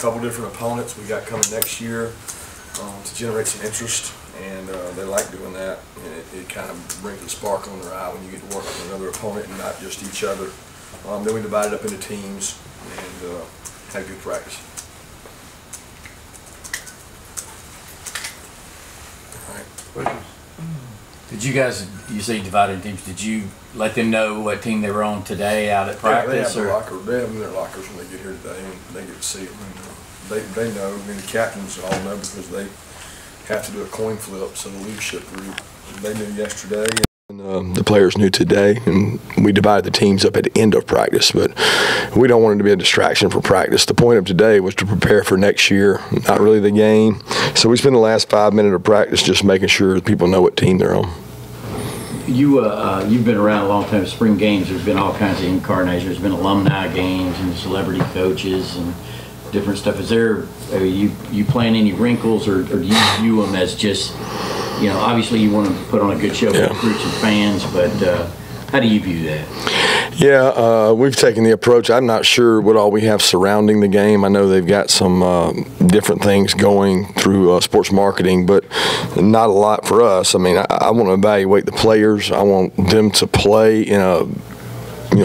couple different opponents we got coming next year to generate some interest, and they like doing that. And it kind of brings a sparkle in their eye when you get to work with another opponent and not just each other. Then we divided up into teams and had good practice. All right. Did you guys, you say divided into teams, did you let them know what team they were on today out at practice? Yeah, they have them in their lockers when they get here today, and they get to see them. And, they know, I mean, the captains all know because they have to do a coin flip, so the leadership group, they knew yesterday. And the players knew today, and we divided the teams up at the end of practice, but we don't want it to be a distraction for practice. The point of today was to prepare for next year, not really the game. So we spent the last 5 minutes of practice just making sure that people know what team they're on. You've been around a long time. Spring games, there's been all kinds of incarnations. There's been alumni games and celebrity coaches and different stuff. Are you playing any wrinkles, or do you view them as just, you know, obviously you want to put on a good show for recruits and fans, but how do you view that? Yeah, we've taken the approach. I'm not sure what all we have surrounding the game. I know they've got some different things going through sports marketing, but not a lot for us. I mean, I want to evaluate the players. I want them to play in a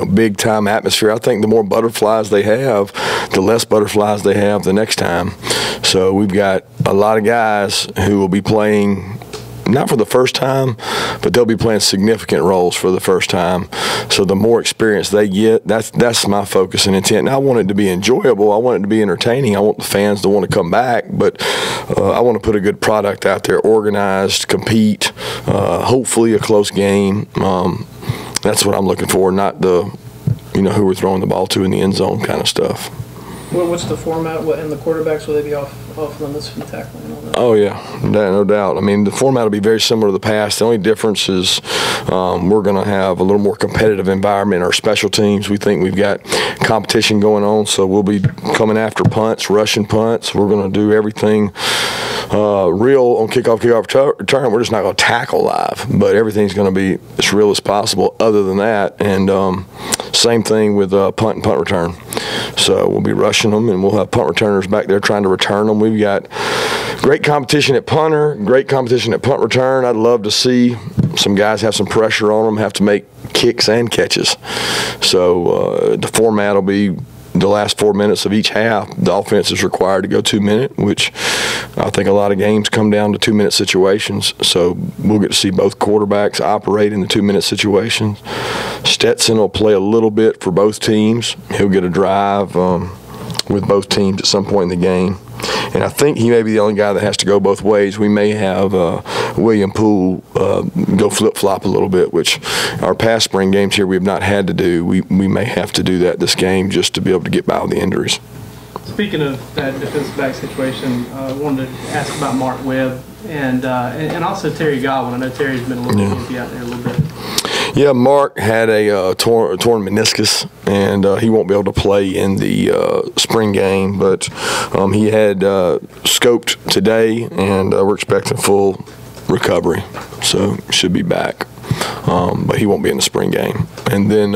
big time atmosphere. I think the more butterflies they have, the less butterflies they have the next time. So we've got a lot of guys who will be playing, not for the first time, but they'll be playing significant roles for the first time. So the more experience they get, that's my focus and intent. And I want it to be enjoyable. I want it to be entertaining. I want the fans to want to come back, but I want to put a good product out there, organized, compete, hopefully a close game. That's what I'm looking for, not the, who we're throwing the ball to in the end zone kind of stuff. Well, what's the format? And the quarterbacks, will they be off limits from tackling and all that? Oh, yeah, no doubt. I mean, the format will be very similar to the past. The only difference is we're going to have a little more competitive environment in our special teams. We think we've got competition going on, so we'll be coming after punts, rushing punts. We're going to do everything real on kickoff return. We're just not going to tackle live, but everything's going to be as real as possible other than that. And same thing with punt and punt return. So we'll be rushing them, and we'll have punt returners back there trying to return them. We've got great competition at punter, great competition at punt return. I'd love to see some guys have some pressure on them, have to make kicks and catches. So the format will be the last 4 minutes of each half. The offense is required to go 2 minutes, which I think a lot of games come down to 2 minute situations. So we'll get to see both quarterbacks operate in the 2 minute situations. Stetson will play a little bit for both teams. He'll get a drive with both teams at some point in the game. And I think he may be the only guy that has to go both ways. We may have William Poole go flip-flop a little bit, which our past spring games here we have not had to do. We may have to do that this game just to be able to get by with the injuries. Speaking of that defensive back situation, I wanted to ask about Mark Webb and also Terry Godwin. I know Terry's been a little bit out there a little bit. Yeah, Mark had a torn meniscus, and he won't be able to play in the spring game, but he had scoped today, and we're expecting full recovery, so should be back. But he won't be in the spring game. And then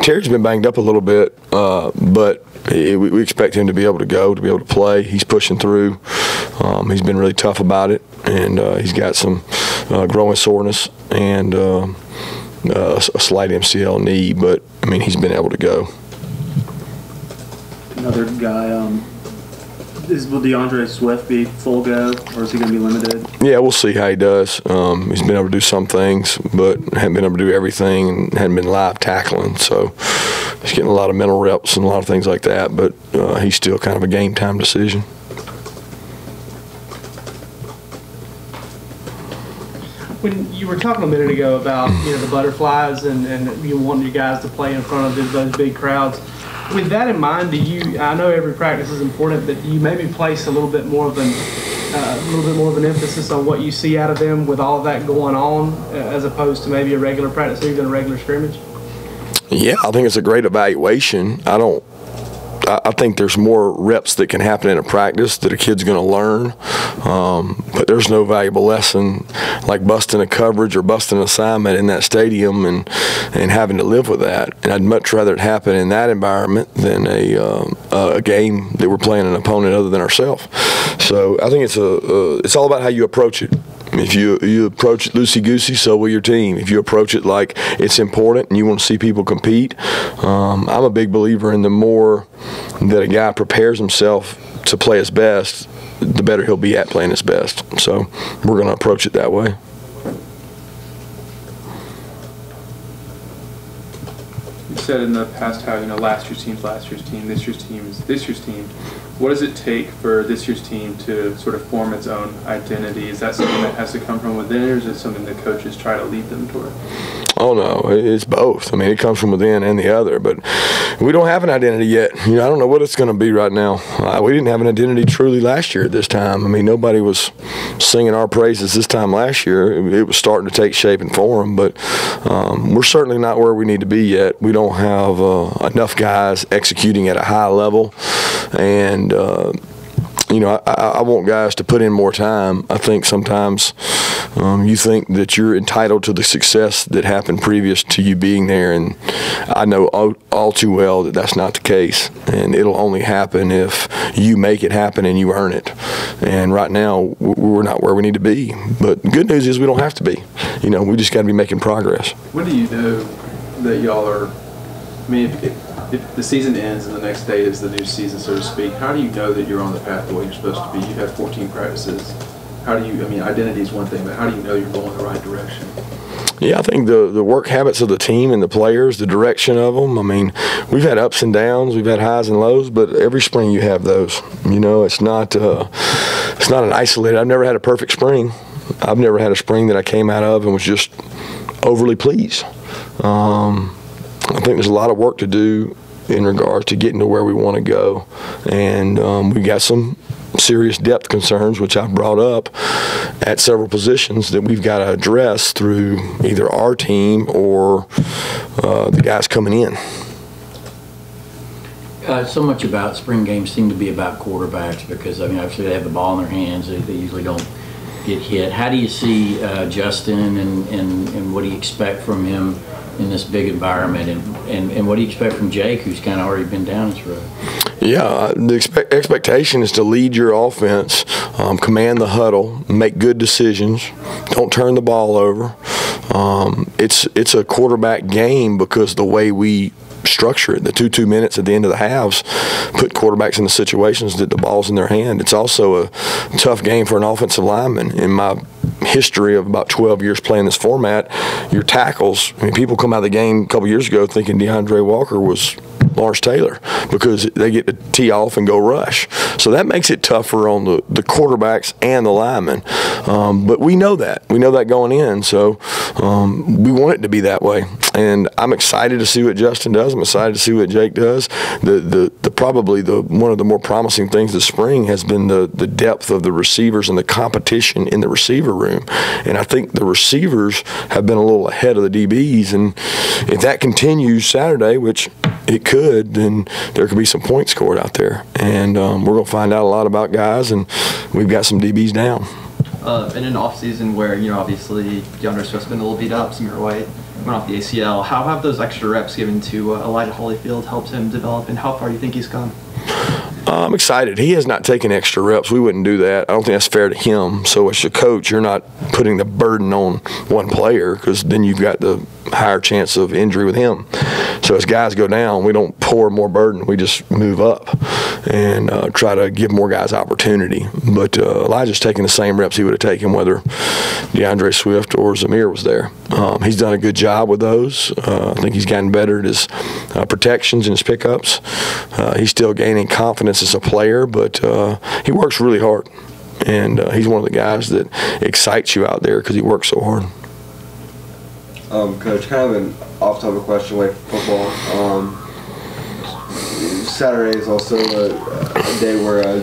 Terry's been banged up a little bit, but we expect him to be able to go, to be able to play. He's pushing through. He's been really tough about it, and he's got some growing soreness and a slight MCL knee, but I mean he's been able to go. Another guy, will DeAndre Swift be full go, or is he going to be limited? Yeah, we'll see how he does. He's been able to do some things, but hadn't been able to do everything, and hadn't been live tackling. So he's getting a lot of mental reps and a lot of things like that. But he's still kind of a game time decision. When you were talking a minute ago about the butterflies and you wanting your guys to play in front of those big crowds, with that in mind, I know every practice is important, but do you maybe place a little bit more of an emphasis on what you see out of them with all of that going on, as opposed to maybe a regular practice or even a regular scrimmage? Yeah, I think it's a great evaluation. I don't I think there's more reps that can happen in a practice that a kid's going to learn, but there's no valuable lesson like busting a coverage or busting an assignment in that stadium and having to live with that. And I'd much rather it happen in that environment than a game that we're playing an opponent other than ourselves. So I think it's all about how you approach it. If you approach it loosey-goosey, so will your team. If you approach it like it's important and you want to see people compete, I'm a big believer in the more that a guy prepares himself to play his best, the better he'll be at playing his best. So we're going to approach it that way. You said in the past how, last year's team's last year's team, this year's team is this year's team. What does it take for this year's team to sort of form its own identity? Is that something that has to come from within, or is it something that coaches try to lead them toward? Oh, no, it's both. I mean, it comes from within and the other, but we don't have an identity yet. I don't know what it's going to be right now. We didn't have an identity truly last year at this time. I mean, nobody was singing our praises this time last year. It was starting to take shape and form, but we're certainly not where we need to be yet. We don't have enough guys executing at a high level, and I want guys to put in more time. I think sometimes you think that you're entitled to the success that happened previous to you being there, and I know all too well that that's not the case, and it'll only happen if you make it happen and you earn it. And right now, we're not where we need to be. But the good news is we don't have to be. We just got to be making progress. When do you know that y'all are, if the season ends and the next day is the new season, so to speak, how do you know that you're on the path the way you're supposed to be? You've had 14 practices. How do you, identity is one thing, but how do you know you're going the right direction? Yeah, I think the work habits of the team and the players, the direction of them. We've had ups and downs, we've had highs and lows, but every spring you have those. It's not an isolated. I've never had a perfect spring. I've never had a spring that I came out of and was just overly pleased. I think there's a lot of work to do in regards to getting to where we want to go, and we got some serious depth concerns, which I've brought up at several positions that we've got to address through either our team or the guys coming in. So much about spring games seem to be about quarterbacks because, obviously they have the ball in their hands. They usually don't get hit. How do you see Justin and what do you expect from him in this big environment, and what do you expect from Jake, who's kind of already been down this road? Yeah, the expectation is to lead your offense, command the huddle, make good decisions, don't turn the ball over. It's a quarterback game because the way we structure it, the 2 minutes at the end of the halves put quarterbacks in the situations that the ball's in their hand. It's also a tough game for an offensive lineman. In my history of about 12 years playing this format, your tackles, people come out of the game a couple years ago thinking DeAndre Walker was Lawrence Taylor because they get to tee off and go rush. So that makes it tougher on the quarterbacks and the linemen. But we know that. We know that going in. So we want it to be that way. And I'm excited to see what Justin does. I'm excited to see what Jake does. Probably one of the more promising things this spring has been the depth of the receivers and the competition in the receiver room. And I think the receivers have been a little ahead of the DBs. And if that continues Saturday, which it could, then there could be some points scored out there. And we're going to find out a lot about guys, and we've got some DBs down. In an off-season where, DeAndre Swift's been a little beat up, Samir White went off the ACL, how have those extra reps given to Elijah Holyfield helped him develop, and how far do you think he's come? I'm excited. He has not taken extra reps. We wouldn't do that. I don't think that's fair to him. So as a coach, you're not putting the burden on one player because then you've got the higher chance of injury with him. So as guys go down, we don't pour more burden. We just move up and try to give more guys opportunity. But Elijah's taking the same reps he would have taken whether DeAndre Swift or Zamir was there. He's done a good job with those. I think he's gotten better at his protections and his pickups. He's still gaining confidence as a player, but he works really hard. And he's one of the guys that excites you out there because he works so hard. Coach, kind of an off-topic question away from football. Saturday is also a day where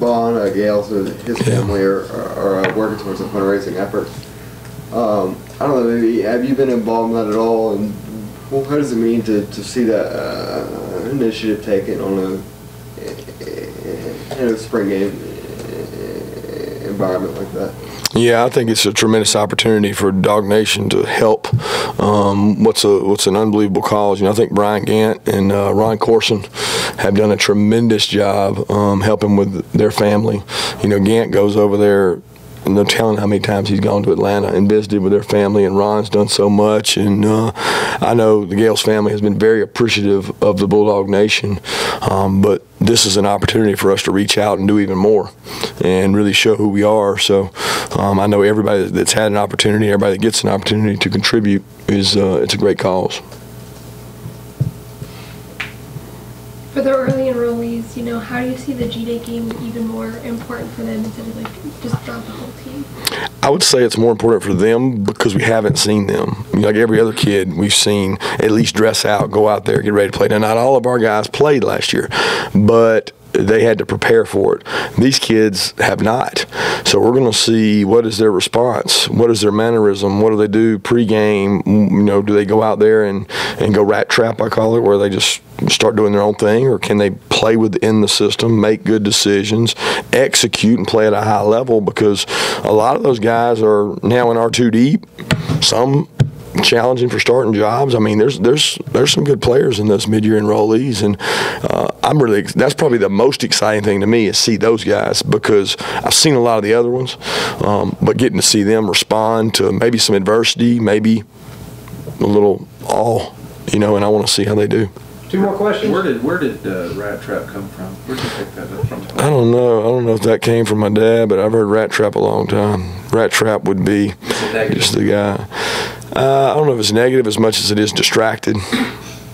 Bon, Gale, so his family are working towards a fundraising effort. I don't know, maybe have you been involved in that at all? And what does it mean to see that initiative taken on a spring game environment like that? Yeah, I think it's a tremendous opportunity for Dog Nation to help. What's an unbelievable cause. I think Brian Gant and Ron Corson have done a tremendous job helping with their family. Gant goes over there. And no telling how many times he's gone to Atlanta and visited with their family, and Ron's done so much. And I know the Gales family has been very appreciative of the Bulldog Nation, but this is an opportunity for us to reach out and do even more and really show who we are. So I know everybody that's had an opportunity, everybody that gets an opportunity to contribute, it's a great cause. For the early enrollees, how do you see the G-Day game even more important for them instead of just throughout the whole team? I would say it's more important for them because we haven't seen them. Like every other kid we've seen at least dress out, go out there, get ready to play. Now, not all of our guys played last year, but they had to prepare for it. These kids have not. So we're going to see what is their response, what is their mannerism, what do they do pregame, do they go out there and go rat trap, I call it, where they just start doing their own thing, or can they play within the system, make good decisions, execute and play at a high level, because a lot of those guys are now in R2 deep, some challenging for starting jobs. I mean, there's some good players in those mid-year enrollees, and that's probably the most exciting thing to me is see those guys, because I've seen a lot of the other ones, but getting to see them respond to maybe some adversity, maybe a little awe, and I want to see how they do. Two more questions. Where did rat trap come from? Where did you pick that up from? I don't know if that came from my dad, but I've heard rat trap a long time. Rat trap would be just the guy. I don't know if it's negative as much as it is distracted.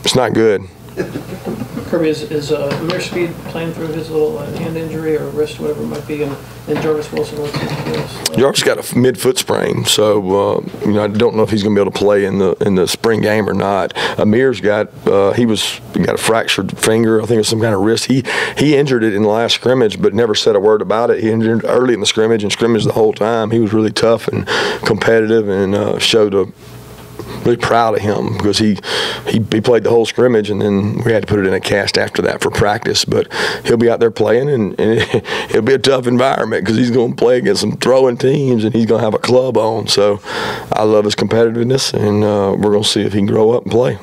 It's not good. Kirby, is Amir Speed playing through his little hand injury or wrist, whatever it might be, and Jarvis Wilson? Jarvis got a mid-foot sprain, so I don't know if he's going to be able to play in the spring game or not. Amir's got a fractured finger. I think it's some kind of wrist. He injured it in the last scrimmage, but never said a word about it. He injured early in the scrimmage and scrimmaged the whole time. He was really tough and competitive, and showed a. Really proud of him because he played the whole scrimmage, and then we had to put it in a cast after that for practice. But he'll be out there playing, and it'll be a tough environment because he's going to play against some throwing teams, and he's going to have a club on. So I love his competitiveness, and we're going to see if he can grow up and play.